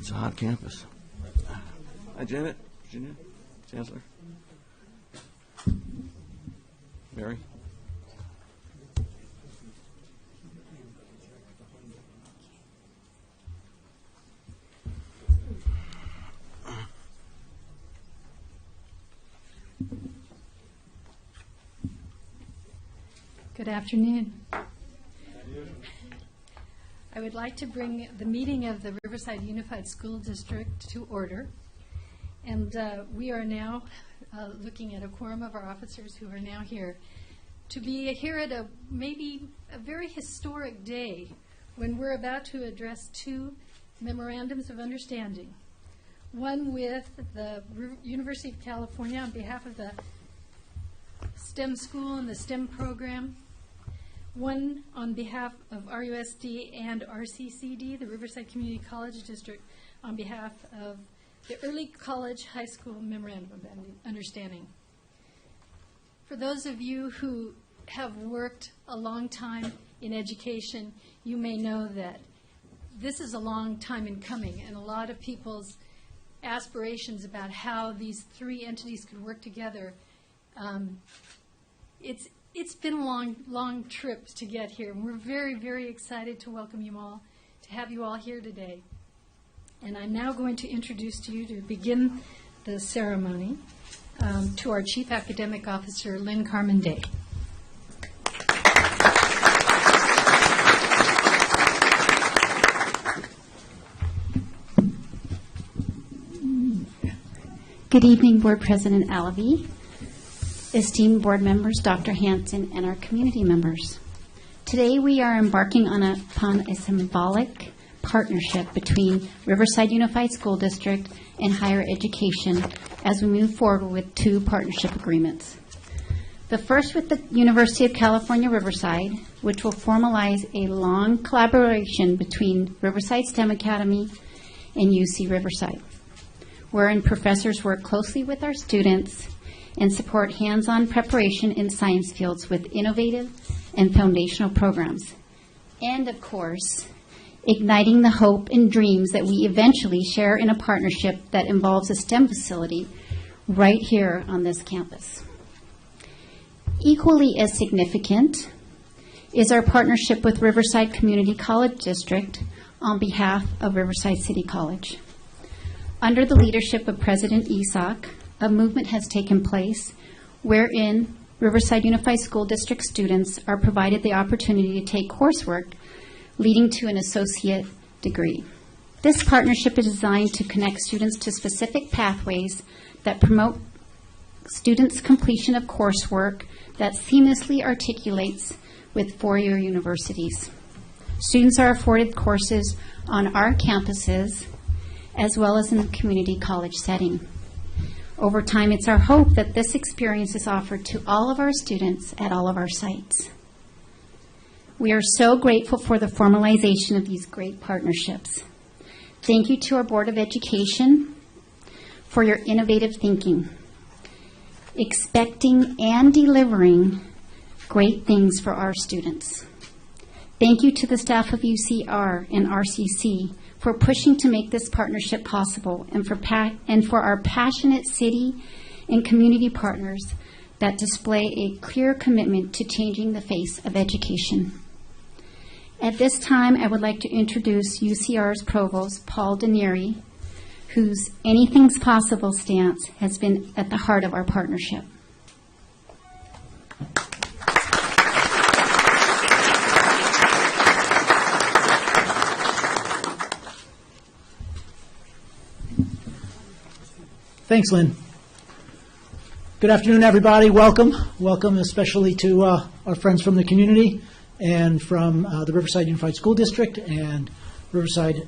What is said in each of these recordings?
It's a hot campus. Hi, Janet, Virginia, Chancellor. Mary. Good afternoon. I would like to bring the meeting of the Riverside Unified School District to order. And we are now looking at a quorum of our officers who are now here to be here at maybe a very historic day when we're about to address two memorandums of understanding. One with the University of California on behalf of the STEM school and the STEM program. One on behalf of RUSD and RCCD, the Riverside Community College District, on behalf of the Early College High School Memorandum of Understanding. For those of you who have worked a long time in education, you may know that this is a long time in coming, and a lot of people's aspirations about how these three entities could work together. It's been a long trip to get here, and we're very, very excited to welcome you all, to have you all here today. And I'm now going to introduce to you, to begin the ceremony, to our Chief Academic Officer, Lynn Carmen Day. Good evening, Board President Alavi, esteemed board members, Dr. Hanson, and our community members. Today we are embarking upon a symbolic partnership between Riverside Unified School District and higher education as we move forward with two partnership agreements. The first with the University of California, Riverside, which will formalize a long collaboration between Riverside STEM Academy and UC Riverside, wherein professors work closely with our students and support hands-on preparation in science fields with innovative and foundational programs. And of course, igniting the hope and dreams that we eventually share in a partnership that involves a STEM facility right here on this campus. Equally as significant is our partnership with Riverside Community College District on behalf of Riverside City College. Under the leadership of President Isak, a movement has taken place wherein Riverside Unified School District students are provided the opportunity to take coursework leading to an associate degree. This partnership is designed to connect students to specific pathways that promote students' completion of coursework that seamlessly articulates with four-year universities. Students are afforded courses on our campuses as well as in the community college setting. Over time, it's our hope that this experience is offered to all of our students at all of our sites. We are so grateful for the formalization of these great partnerships. Thank you to our Board of Education for your innovative thinking, expecting and delivering great things for our students. Thank you to the staff of UCR and RCC for pushing to make this partnership possible, and for our passionate city and community partners that display a clear commitment to changing the face of education. At this time, I would like to introduce UCR's Provost, Paul Danieri, whose Anything's Possible stance has been at the heart of our partnership. Thanks, Lynn. Good afternoon, everybody. Welcome. Welcome especially to our friends from the community and from the Riverside Unified School District and Riverside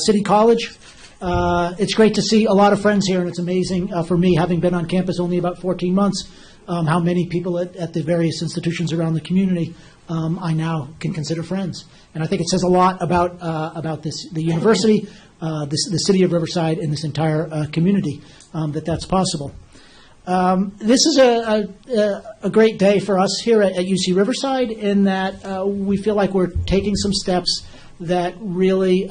City College. It's great to see a lot of friends here, and it's amazing for me, having been on campus only about 14 months, how many people at the various institutions around the community I now can consider friends. And I think it says a lot about the university, the city of Riverside, and this entire community that's possible. This is a great day for us here at UC Riverside in that we feel like we're taking some steps that really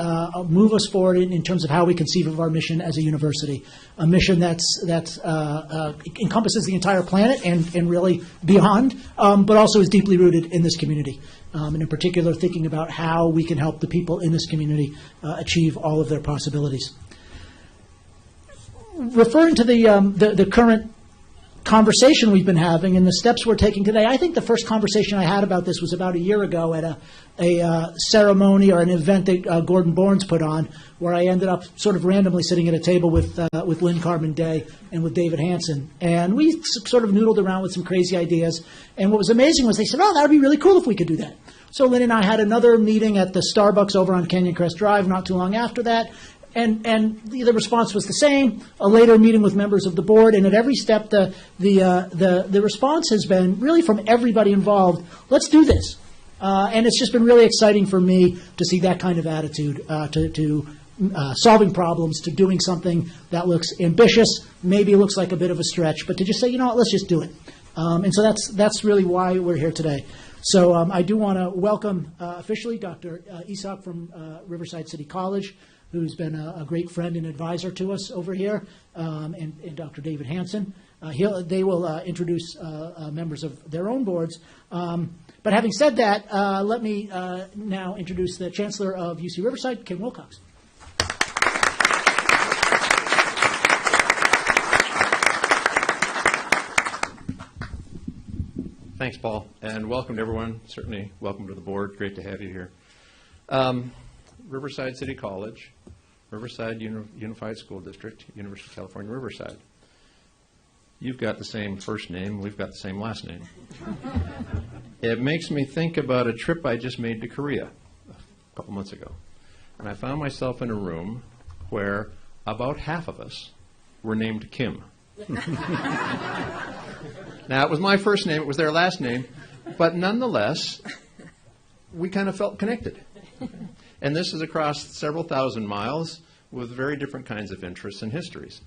move us forward in terms of how we conceive of our mission as a university, a mission that encompasses the entire planet and really beyond, but also is deeply rooted in this community, and in particular thinking about how we can help the people in this community achieve all of their possibilities. Referring to the current conversation we've been having and the steps we're taking today, I think the first conversation I had about this was about a year ago at a ceremony or an event that Gordon Bournes put on, where I ended up sort of randomly sitting at a table with Lynn Carmen Day and with David Hansen. And we sort of noodled around with some crazy ideas. And what was amazing was they said, oh, that would be really cool if we could do that. So Lynn and I had another meeting at the Starbucks over on Canyon Crest Drive not too long after that. And the response was the same. A later meeting with members of the board, and at every step, the response has been really from everybody involved. Let's do this, and it's just been really exciting for me to see that kind of attitude to solving problems, to doing something that looks ambitious, maybe looks like a bit of a stretch, but to just say, you know what, let's just do it. And so that's really why we're here today. So I do want to welcome officially Dr. Uc from Riverside City College, who's been a great friend and advisor to us over here, and Dr. David Hansen. They will introduce members of their own boards. But having said that, let me now introduce the Chancellor of UC Riverside, Kim Wilcox. Thanks, Paul, and welcome to everyone. Certainly welcome to the board. Great to have you here. Riverside City College, Riverside Unified School District, University of California, Riverside. You've got the same first name, we've got the same last name. It makes me think about a trip I just made to Korea a couple months ago. And I found myself in a room where about half of us were named Kim. Now, it was my first name, it was their last name, but nonetheless, we kind of felt connected. And this is across several thousand miles with very different kinds of interests and histories.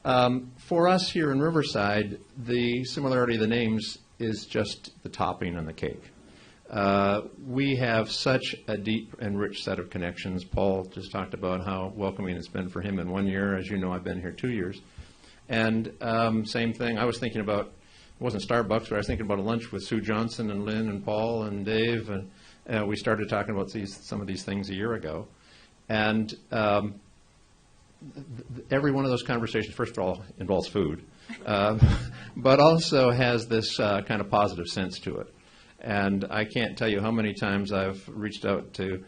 For us here in Riverside, the similarity of the names is just the topping on the cake. We have such a deep and rich set of connections. Paul just talked about how welcoming it's been for him in 1 year. As you know, I've been here 2 years. And same thing, I was thinking about, it wasn't Starbucks, but I was thinking about a lunch with Sue Johnson and Lynn and Paul and Dave, and we started talking about some of these things a year ago. And every one of those conversations, first of all, involves food, but also has this kind of positive sense to it. And I can't tell you how many times I've reached out to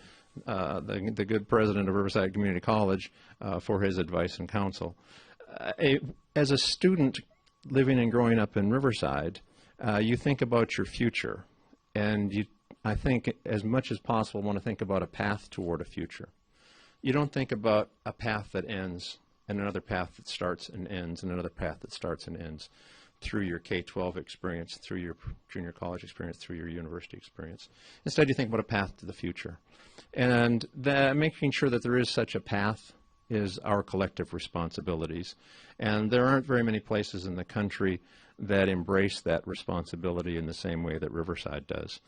the good president of Riverside Community College for his advice and counsel. As a student living and growing up in Riverside, you think about your future, and I think as much as possible want to think about a path toward a future. You don't think about a path that ends and another path that starts and ends and another path that starts and ends through your K-12 experience, through your junior college experience, through your university experience. Instead, you think about a path to the future. And making sure that there is such a path is our collective responsibilities. And there aren't very many places in the country that embrace that responsibility in the same way that Riverside does.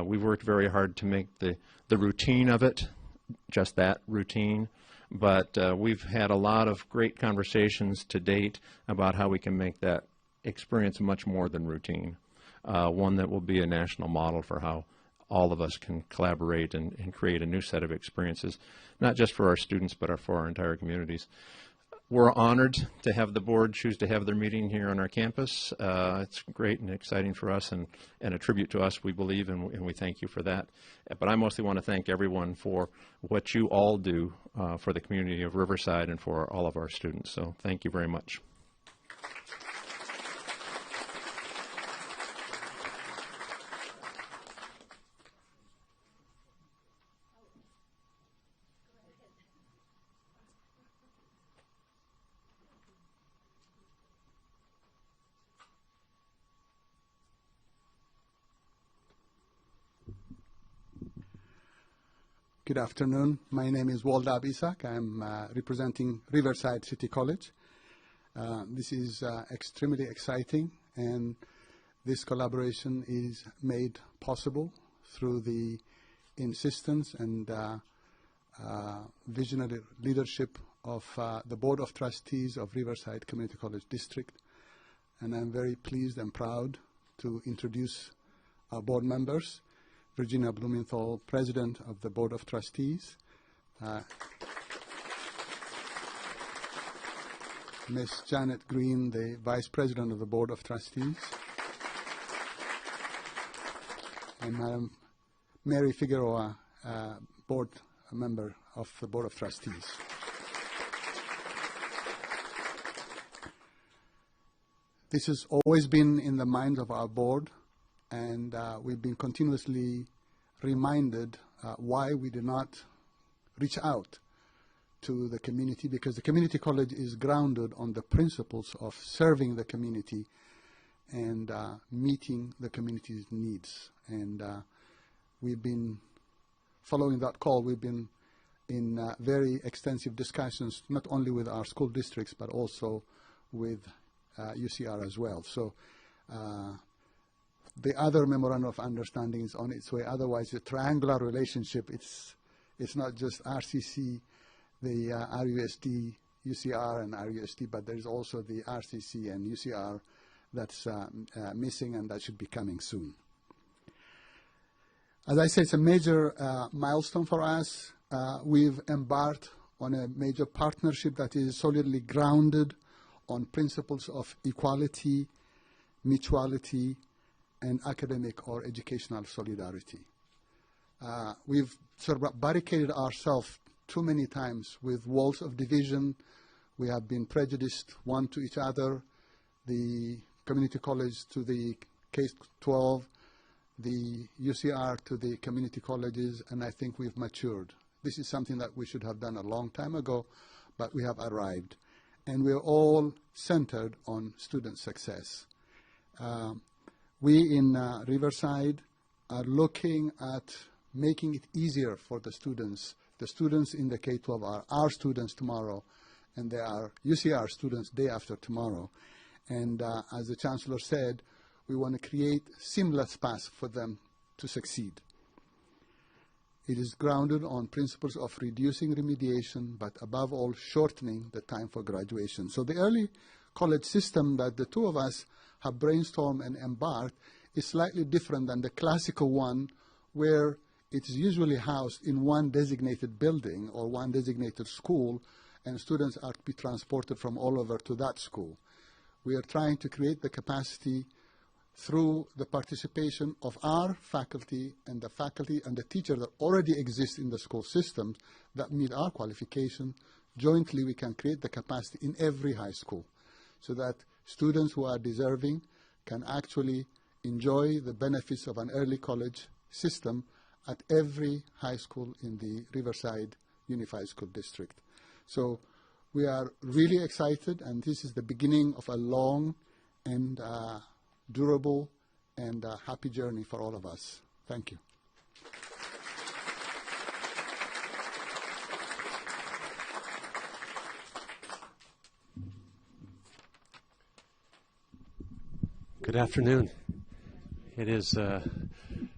We've worked very hard to make the routine of it just that, routine. But we've had a lot of great conversations to date about how we can make that experience much more than routine, one that will be a national model for how all of us can collaborate and create a new set of experiences, not just for our students, but for our entire communities. We're honored to have the board choose to have their meeting here on our campus. It's great and exciting for us and a tribute to us, we believe, and we thank you for that. But I mostly want to thank everyone for what you all do for the community of Riverside and for all of our students. So thank you very much. Good afternoon. My name is Waldab Isak. I'm representing Riverside City College. This is extremely exciting, and this collaboration is made possible through the insistence and visionary leadership of the Board of Trustees of Riverside Community College District. And I'm very pleased and proud to introduce our board members. Virginia Blumenthal, President of the Board of Trustees. Ms. Janet Green, the Vice President of the Board of Trustees. And Madam Mary Figueroa, Board Member of the Board of Trustees. This has always been in the minds of our board, and we've been continuously reminded why we did not reach out to the community, because the community college is grounded on the principles of serving the community and meeting the community's needs. And we've been following that call. We've been in very extensive discussions, not only with our school districts, but also with UCR as well. So the other memorandum of understanding is on its way. Otherwise, a triangular relationship. It's not just RCC, the RUSD, UCR, and RUSD, but there is also the RCC and UCR that's missing, and that should be coming soon. As I say, it's a major milestone for us. We've embarked on a major partnership that is solidly grounded on principles of equality, mutuality, and academic or educational solidarity. We've sort of barricaded ourselves too many times with walls of division. We have been prejudiced one to each other, the community college to the K-12, the UCR to the community colleges, and I think we've matured. This is something that we should have done a long time ago, but we have arrived. And we're all centered on student success. We in Riverside are looking at making it easier for the students. The students in the K-12 are our students tomorrow, and they are UCR students day after tomorrow. And as the Chancellor said, we want to create seamless paths for them to succeed. It is grounded on principles of reducing remediation, but above all, shortening the time for graduation. So the early college system that the two of us have brainstormed and embarked is slightly different than the classical one, where it is usually housed in one designated building or one designated school, and students are to be transported from all over to that school. We are trying to create the capacity through the participation of our faculty and the teachers that already exist in the school system that meet our qualification. Jointly, we can create the capacity in every high school so that students who are deserving can actually enjoy the benefits of an early college system at every high school in the Riverside Unified School District. So we are really excited, and this is the beginning of a long and durable and happy journey for all of us. Thank you. Good afternoon. It is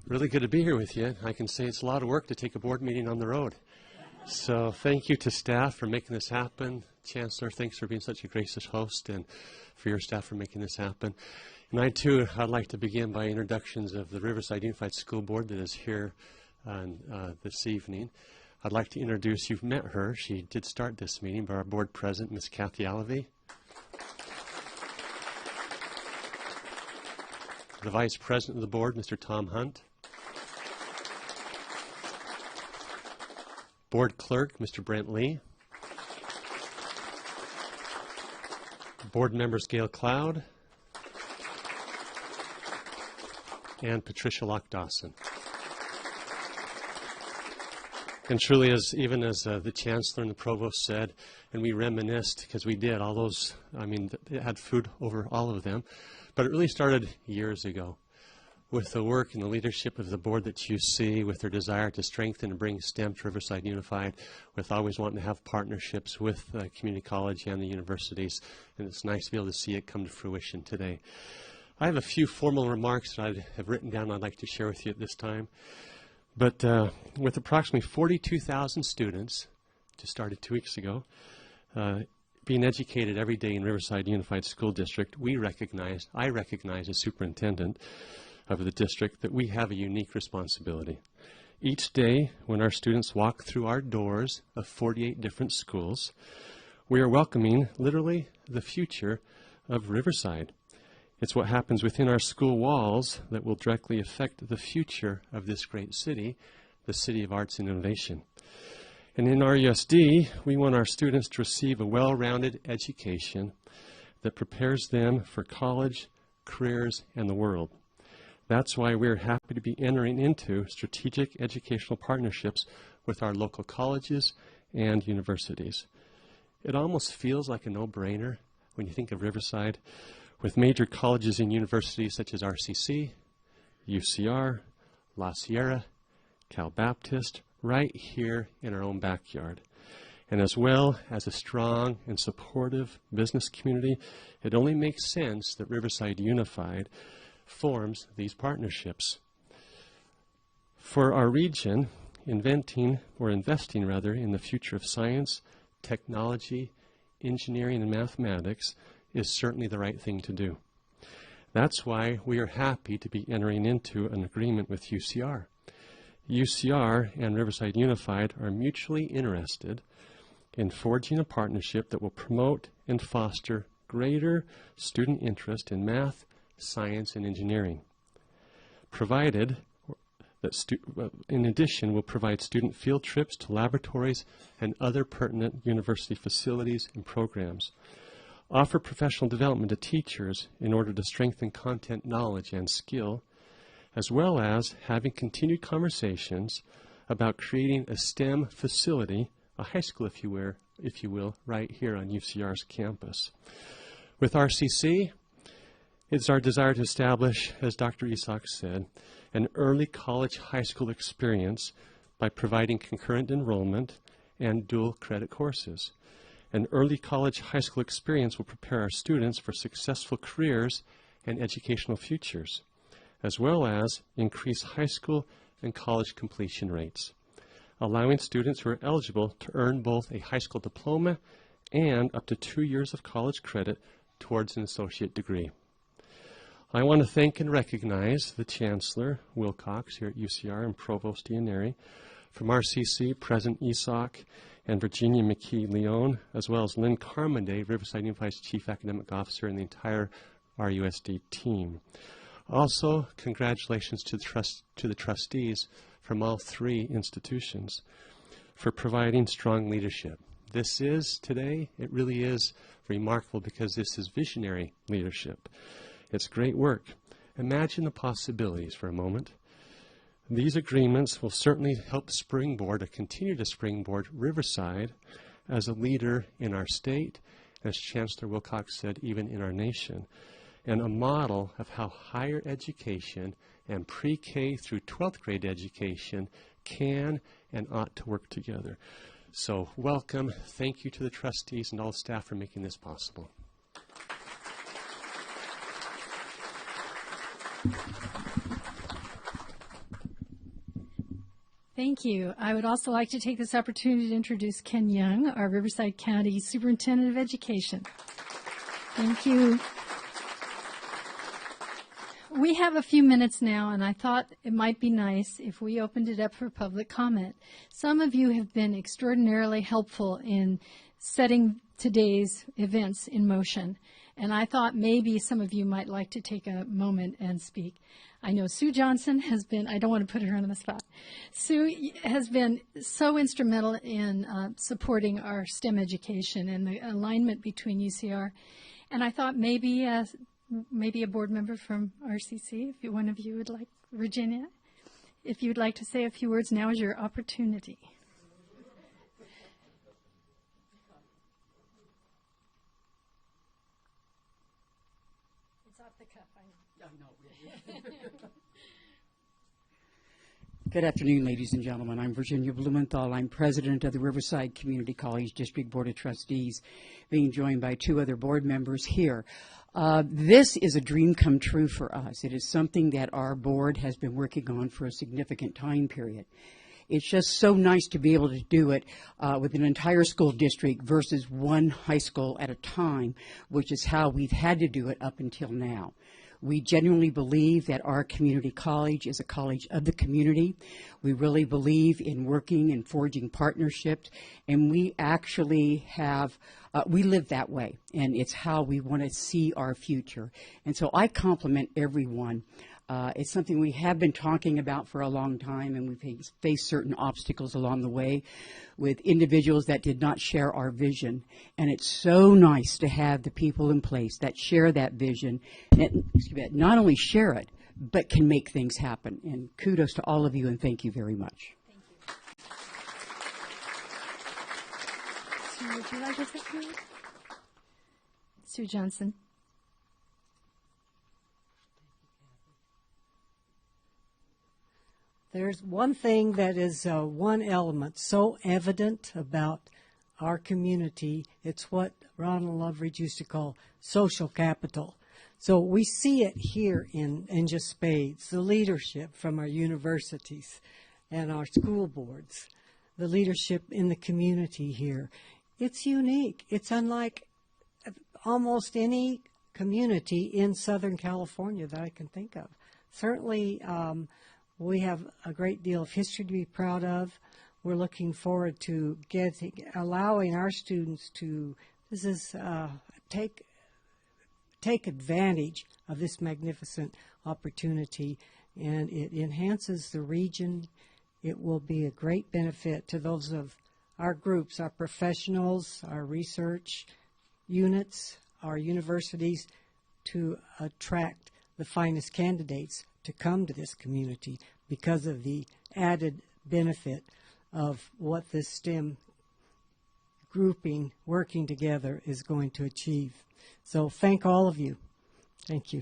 really good to be here with you. I can say it's a lot of work to take a board meeting on the road. So thank you to staff for making this happen. Chancellor, thanks for being such a gracious host, and for your staff for making this happen. And I, too, I'd like to begin by introductions of the Riverside Unified School Board that is here this evening. I'd like to introduce, you've met her. She did start this meeting, but our board president, Ms. Kathy Alavey. The Vice President of the Board, Mr. Tom Hunt. Board Clerk, Mr. Brent Lee. Board Members Gail Cloud and Patricia Lock-Dawson. And truly, even as the Chancellor and the Provost said, and we reminisced, because we did, all those, I mean, it had food over all of them, but it really started years ago with the work and the leadership of the board that you see, with their desire to strengthen and bring STEM to Riverside Unified, with always wanting to have partnerships with the community college and the universities, and it's nice to be able to see it come to fruition today. I have a few formal remarks that I have written down I'd like to share with you at this time. But with approximately 42,000 students, just started 2 weeks ago, being educated every day in Riverside Unified School District, I recognize as superintendent of the district that we have a unique responsibility. Each day when our students walk through our doors of 48 different schools, we are welcoming literally the future of Riverside. It's what happens within our school walls that will directly affect the future of this great city, the City of Arts and Innovation. And in RUSD, we want our students to receive a well-rounded education that prepares them for college, careers, and the world. That's why we're happy to be entering into strategic educational partnerships with our local colleges and universities. It almost feels like a no-brainer when you think of Riverside, with major colleges and universities such as RCC, UCR, La Sierra, Cal Baptist, right here in our own backyard. And as well as a strong and supportive business community, it only makes sense that Riverside Unified forms these partnerships. For our region, investing in the future of science, technology, engineering, and mathematics is certainly the right thing to do. That's why we are happy to be entering into an agreement with UCR. UCR and Riverside Unified are mutually interested in forging a partnership that will promote and foster greater student interest in math, science, and engineering, provided that in addition will provide student field trips to laboratories and other pertinent university facilities and programs, offer professional development to teachers in order to strengthen content knowledge and skill, as well as having continued conversations about creating a STEM facility, a high school if you will, right here on UCR's campus. With RCC, it's our desire to establish, as Dr. Isak said, an early college high school experience by providing concurrent enrollment and dual credit courses. An early college high school experience will prepare our students for successful careers and educational futures, as well as increase high school and college completion rates, allowing students who are eligible to earn both a high school diploma and up to 2 years of college credit towards an associate degree. I want to thank and recognize the Chancellor, Wilcox, here at UCR, and Provost Ianeri, from RCC, President Isak, and Virginia McKee-Leon, as well as Lynn Carmonday, Riverside Unified's Chief Academic Officer, and the entire RUSD team. Also, congratulations to the trustees from all three institutions for providing strong leadership. This is, today, it really is remarkable because this is visionary leadership. It's great work. Imagine the possibilities for a moment. These agreements will certainly help continue to springboard Riverside as a leader in our state, as Chancellor Wilcox said, even in our nation, and a model of how higher education and pre-K through 12th grade education can and ought to work together. So welcome. Thank you to the trustees and all staff for making this possible. Thank you. I would also like to take this opportunity to introduce Ken Young, our Riverside County Superintendent of Education. Thank you. We have a few minutes now, and I thought it might be nice if we opened it up for public comment. Some of you have been extraordinarily helpful in setting today's events in motion, and I thought maybe some of you might like to take a moment and speak. I know Sue Johnson has been, I don't want to put her on the spot. Sue has been so instrumental in supporting our STEM education and the alignment between UCR. And I thought maybe a board member from RCC, if one of you would like, Virginia, if you'd like to say a few words, now is your opportunity. It's off the cuff, I know. Good afternoon, ladies and gentlemen. I'm Virginia Blumenthal. I'm president of the Riverside Community College District Board of Trustees, being joined by two other board members here. This is a dream come true for us. It is something that our board has been working on for a significant time period. It's just so nice to be able to do it with an entire school district versus one high school at a time, which is how we've had to do it up until now. We genuinely believe that our community college is a college of the community. We really believe in working and forging partnerships, and we actually have, we live that way, and it's how we want to see our future. And so I compliment everyone. It's something we have been talking about for a long time, and we've faced certain obstacles along the way with individuals that did not share our vision. And it's so nice to have the people in place that share that vision, and not only share it, but can make things happen. And kudos to all of you, and thank you very much. Sue, would you like to take it? Sue Johnson. There's one thing that is one element so evident about our community. It's what Ronald Loveridge used to call social capital. So we see it here in just spades, the leadership from our universities and our school boards, the leadership in the community here. It's unique. It's unlike almost any community in Southern California that I can think of. Certainly, we have a great deal of history to be proud of. We're looking forward to allowing our students to take advantage of this magnificent opportunity, and it enhances the region. It will be a great benefit to those of our groups, our professionals, our research units, our universities, to attract the finest candidates to come to this community because of the added benefit of what this STEM grouping working together is going to achieve. So thank all of you. Thank you.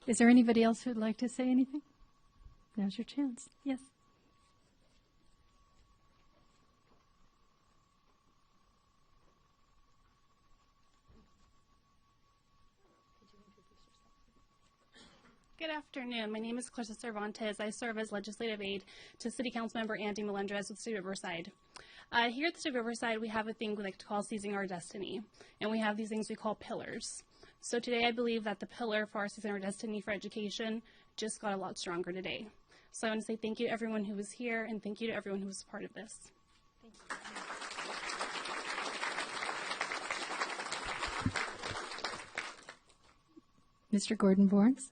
Is there anybody else who would like to say anything? Now's your chance. Yes. Good afternoon. My name is Clarissa Cervantes. I serve as legislative aide to City Council Member Andy Melendrez with City of Riverside. Here at the City of Riverside, we have a thing we like to call seizing our destiny, and we have these things we call pillars. So today I believe that the pillar for our seizing our destiny for education just got a lot stronger today. So I want to say thank you to everyone who was here, and thank you to everyone who was part of this. Thank you. Mr. Gordon Borns,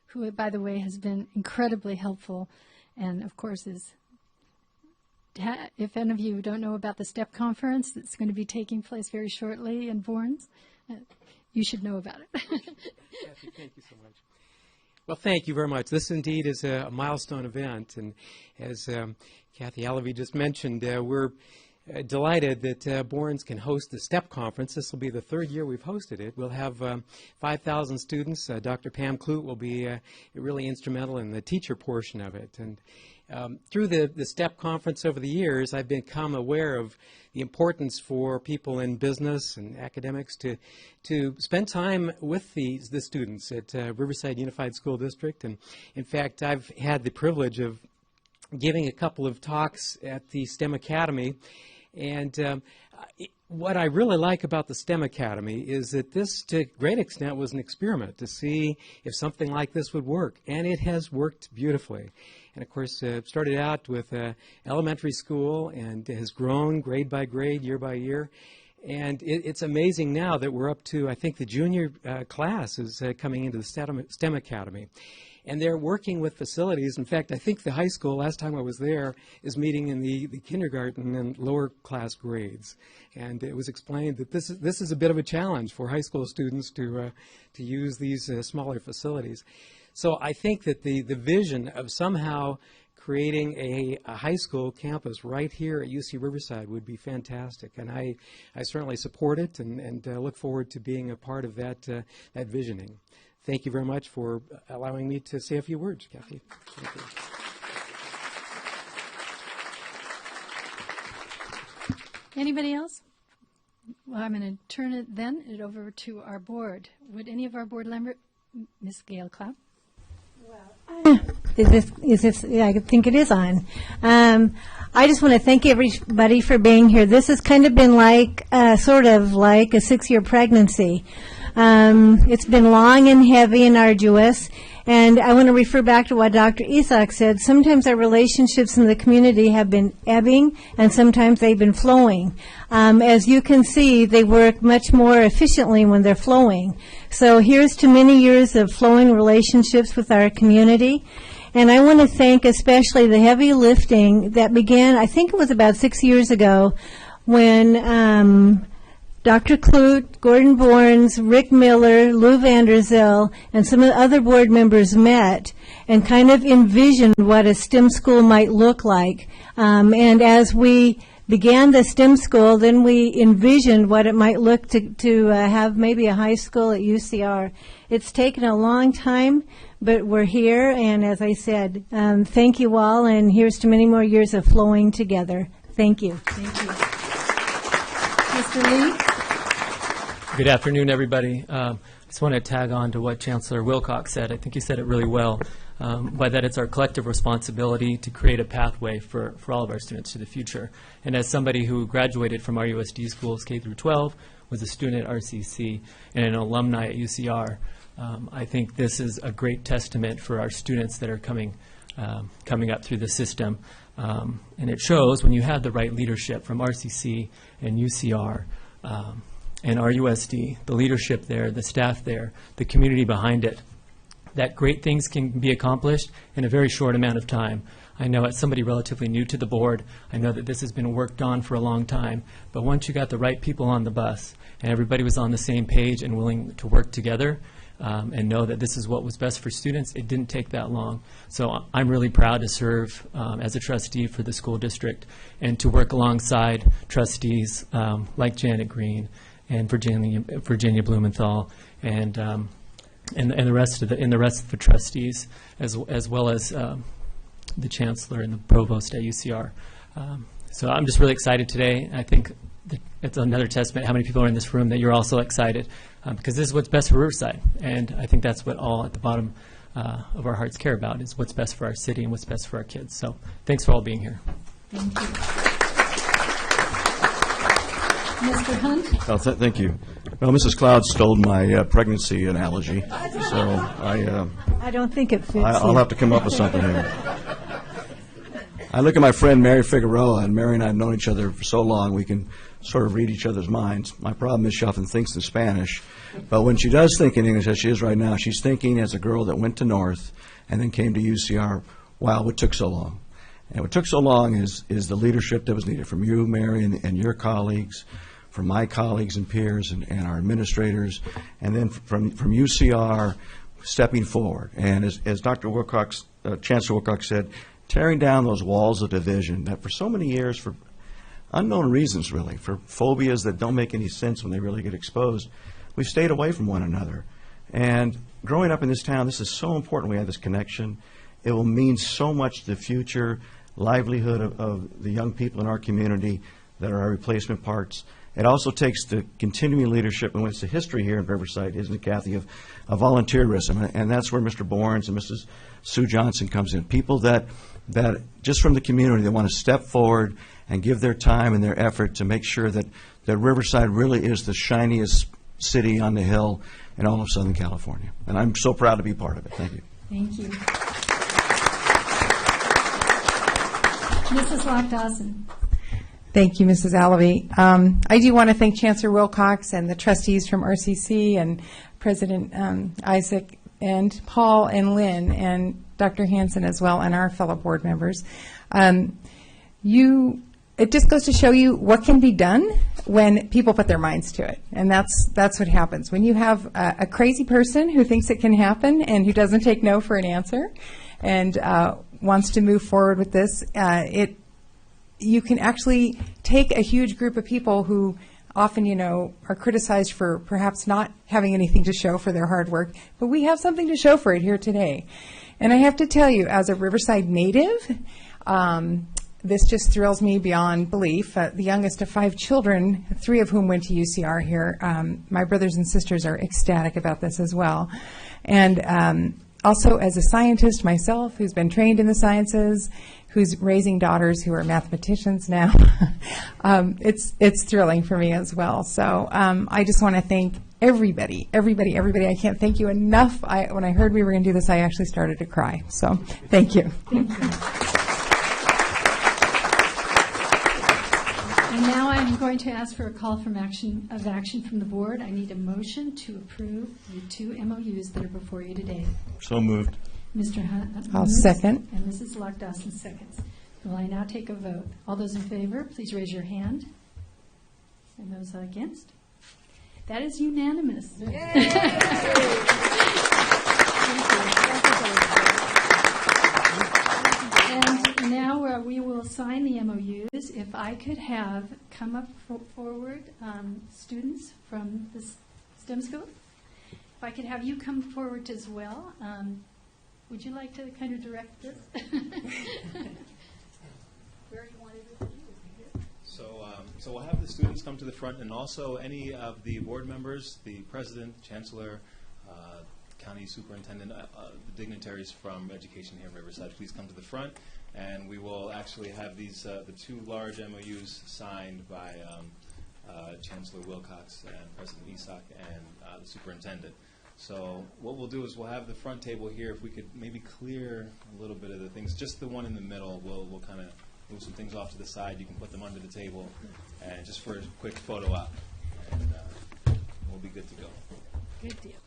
who, by the way, has been incredibly helpful, and of course is, if any of you don't know about the STEP conference that's going to be taking place very shortly in Borns, you should know about it. Kathy, thank you so much. Well, thank you very much. This indeed is a milestone event, and as Kathy Allevy just mentioned, we're delighted that Borns can host the STEP conference. This will be the third year we've hosted it. We'll have 5,000 students. Dr. Pam Clute will be really instrumental in the teacher portion of it. And through the STEP conference over the years, I've become aware of the importance for people in business and academics to spend time with the students at Riverside Unified School District. And in fact, I've had the privilege of giving a couple of talks at the STEM Academy. And what I really like about the STEM Academy is that this, to a great extent, was an experiment to see if something like this would work. And it has worked beautifully. And, of course, it started out with elementary school and has grown grade by grade, year by year. And it's amazing now that we're up to, I think, the junior class is coming into the STEM Academy. And they're working with facilities. In fact, I think the high school, last time I was there, is meeting in the kindergarten and lower class grades. And it was explained that this is a bit of a challenge for high school students to use these smaller facilities. So I think that the vision of somehow creating a high school campus right here at UC Riverside would be fantastic, and I certainly support it and look forward to being a part of that visioning. Thank you very much for allowing me to say a few words, Kathy. Thank you. Anybody else? Well, I'm going to turn it over to our board. Would any of our board members, Ms. Gail Cloud? Is this? Yeah, I think it is on. I just want to thank everybody for being here. This has kind of been like, sort of like a 6-year pregnancy. It's been long and heavy and arduous. And I want to refer back to what Dr. Isak said. Sometimes our relationships in the community have been ebbing, and sometimes they've been flowing. As you can see, they work much more efficiently when they're flowing. So here's to many years of flowing relationships with our community. And I want to thank especially the heavy lifting that began, I think it was about 6 years ago, when Dr. Clute, Gordon Borns, Rick Miller, Lou Vanderzell, and some of the other board members met and kind of envisioned what a STEM school might look like. And as we began the STEM school, then we envisioned what it might look to have maybe a high school at UCR. It's taken a long time, but we're here, and as I said, thank you all, and here's to many more years of flowing together. Thank you. Thank you. Mr. Lee? Good afternoon, everybody. I just want to tag on to what Chancellor Wilcox said. I think he said it really well, by that it's our collective responsibility to create a pathway for all of our students to the future. And as somebody who graduated from our USD schools K through 12, was a student at RCC, and an alumni at UCR, I think this is a great testament for our students that are coming up through the system. And it shows when you have the right leadership from RCC and UCR, and RUSD, the leadership there, the staff there, the community behind it, that great things can be accomplished in a very short amount of time. I know as somebody relatively new to the board, I know that this has been worked on for a long time, but once you got the right people on the bus and everybody was on the same page and willing to work together and know that this is what was best for students, it didn't take that long. So I'm really proud to serve as a trustee for the school district and to work alongside trustees like Janet Green and Virginia Blumenthal, and the rest of the trustees, as well as the chancellor and the provost at UCR. So I'm just really excited today. I think that it's another testament how many people are in this room that you're also excited, because this is what's best for Riverside, and I think that's what all at the bottom of our hearts care about, is what's best for our city and what's best for our kids. So thanks for all being here. Thank you. Mr. Hunt? Oh, thank you. Well, Mrs. Cloud stole my pregnancy analogy, so I don't think it fits. I'll have to come up with something here. I look at my friend Mary Figueroa, and Mary and I have known each other for so long we can sort of read each other's minds. My problem is she often thinks in Spanish, but when she does think in English, as she is right now, she's thinking as a girl that went to North and then came to UCR. Wow, what took so long? And what took so long is the leadership that was needed from you, Mary, and your colleagues, from my colleagues and peers and our administrators, and then from UCR stepping forward. And as Dr. Wilcox, Chancellor Wilcox said, tearing down those walls of division that for so many years, for unknown reasons really, for phobias that don't make any sense when they really get exposed, we've stayed away from one another. And growing up in this town, this is so important we have this connection. It will mean so much to the future livelihood of the young people in our community that are our replacement parts. It also takes the continuing leadership, and it's the history here in Riverside, isn't it, Kathy, of volunteerism, and that's where Mr. Borns and Mrs. Sue Johnson comes in. People that just from the community that want to step forward and give their time and their effort to make sure that Riverside really is the shiniest city on the hill in all of Southern California. And I'm so proud to be part of it. Thank you. Thank you. Mrs. Lock-Dawson. Thank you, Mrs. Alavi. I do want to thank Chancellor Wilcox and the trustees from RCC and President Isaac and Paul and Lynn and Dr. Hanson as well, and our fellow board members. It just goes to show you what can be done when people put their minds to it, and that's what happens. When you have a crazy person who thinks it can happen and who doesn't take no for an answer, and wants to move forward with this. You can actually take a huge group of people who often, are criticized for perhaps not having anything to show for their hard work, but we have something to show for it here today. And I have to tell you, as a Riverside native, this just thrills me beyond belief. The youngest of 5 children, 3 of whom went to UCR here, my brothers and sisters are ecstatic about this as well. And also as a scientist myself, who's been trained in the sciences, who's raising daughters who are mathematicians now, it's thrilling for me as well. So I just want to thank everybody. I can't thank you enough. When I heard we were going to do this, I actually started to cry. So thank you. Thank you. And now I'm going to ask for a call of action from the board. I need a motion to approve the 2 MOUs that are before you today. So moved. Mr. Hunt. I'll second. And Mrs. Lock-Dawson seconds. Will I now take a vote? All those in favor, please raise your hand. And those against? That is unanimous. And now we will sign the MOUs. If I could have come up forward students from the STEM school. If I could have you come forward as well. Would you like to kind of direct this? Where you want it to be? So we'll have the students come to the front, and also any of the board members, the president, chancellor, county superintendent, the dignitaries from education here in Riverside, please come to the front, and we will actually have these the 2 large MOUs signed by Chancellor Wilcox and President Isak and the superintendent. So what we'll do is we'll have the front table here. If we could maybe clear a little bit of the things, just the one in the middle, we'll kind of move some things off to the side. You can put them under the table, and just for a quick photo op, and we'll be good to go. Good deal.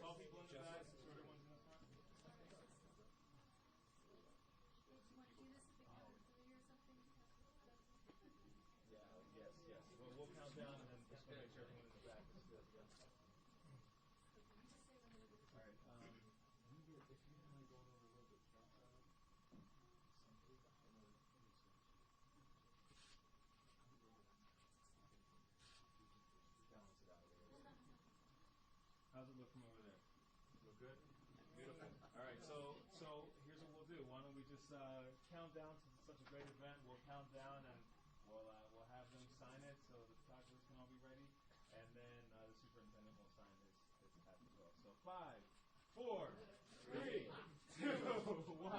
Tall people in the back, shorter ones in the front. Yes. We'll count down and then just make sure everyone in the back is good. Yeah. All right. If you don't mind going over a little bit balance it out. How's it look from over there? Look good? Beautiful. All right, so here's what we'll do. Why don't we just count down, since it's such a great event, we'll count down and we'll have them sign it so the photographers can all be ready, and then the superintendent will sign his packet as well. So 5, 4, 3, 2, 1.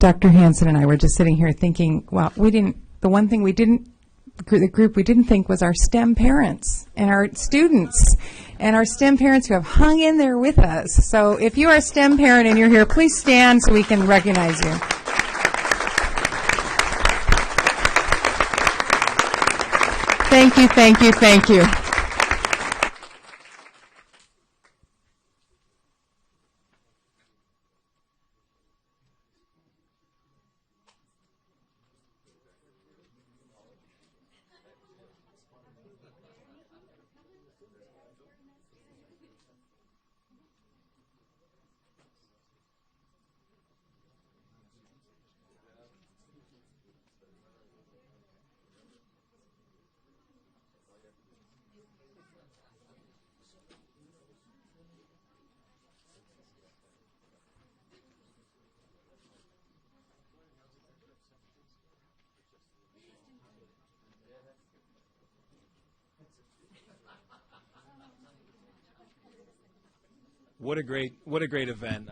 Dr. Hansen and I were just sitting here thinking, well, the one thing the group we didn't think was our STEM parents and our students and our STEM parents who have hung in there with us. So if you are a STEM parent and you're here, please stand so we can recognize you. Thank you, thank you, thank you. What a great event.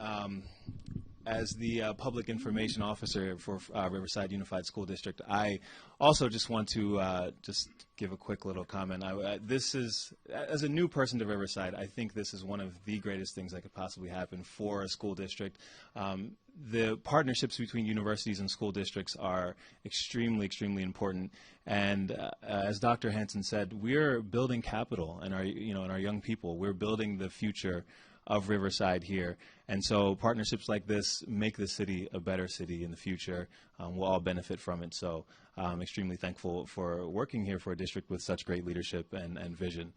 As the public information officer for Riverside Unified School District, I also just want to just give a quick little comment. This is, as a new person to Riverside, I think this is one of the greatest things that could possibly happen for a school district. The partnerships between universities and school districts are extremely, extremely important. And as Dr. Hansen said, we're building capital in our, in our young people. We're building the future of Riverside here. And so partnerships like this make the city a better city in the future. We'll all benefit from it. So I'm extremely thankful for working here for a district with such great leadership and vision.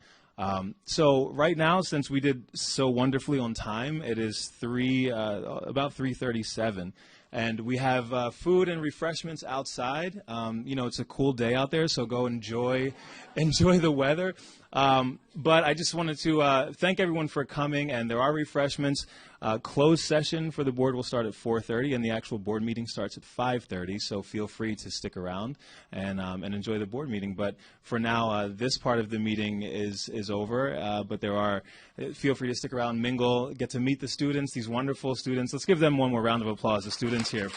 So right now, since we did so wonderfully on time, it is about 3:37. And we have food and refreshments outside. It's a cool day out there, so go enjoy the weather. But I just wanted to thank everyone for coming, and there are refreshments. Closed session for the board will start at 4:30, and the actual board meeting starts at 5:30, so feel free to stick around and enjoy the board meeting. But for now, this part of the meeting is over, but feel free to stick around, mingle, get to meet the students, these wonderful students. Let's give them one more round of applause, the students here.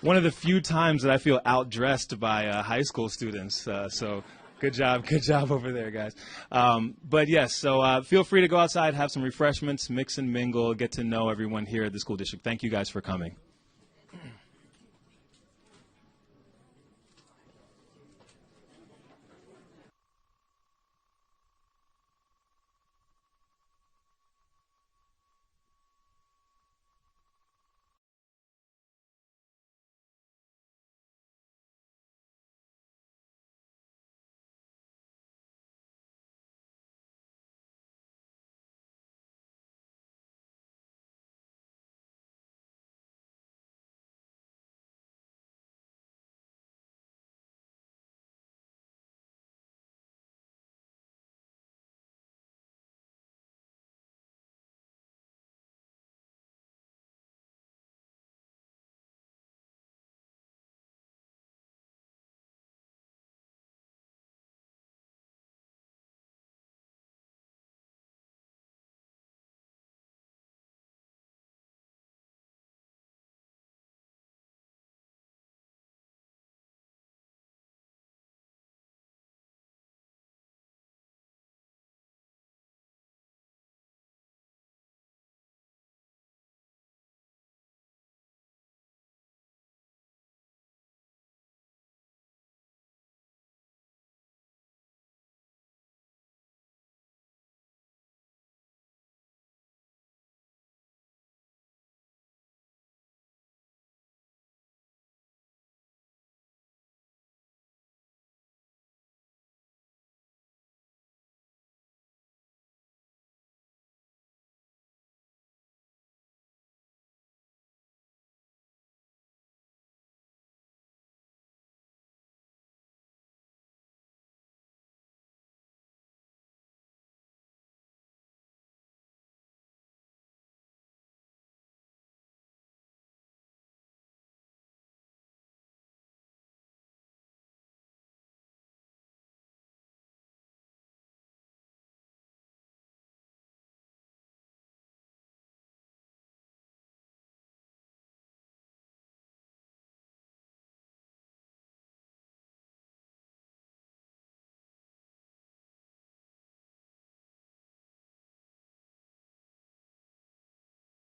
One of the few times that I feel outdressed by high school students, so good job over there, guys. But yes, so feel free to go outside, have some refreshments, mix and mingle, get to know everyone here at the school district. Thank you guys for coming.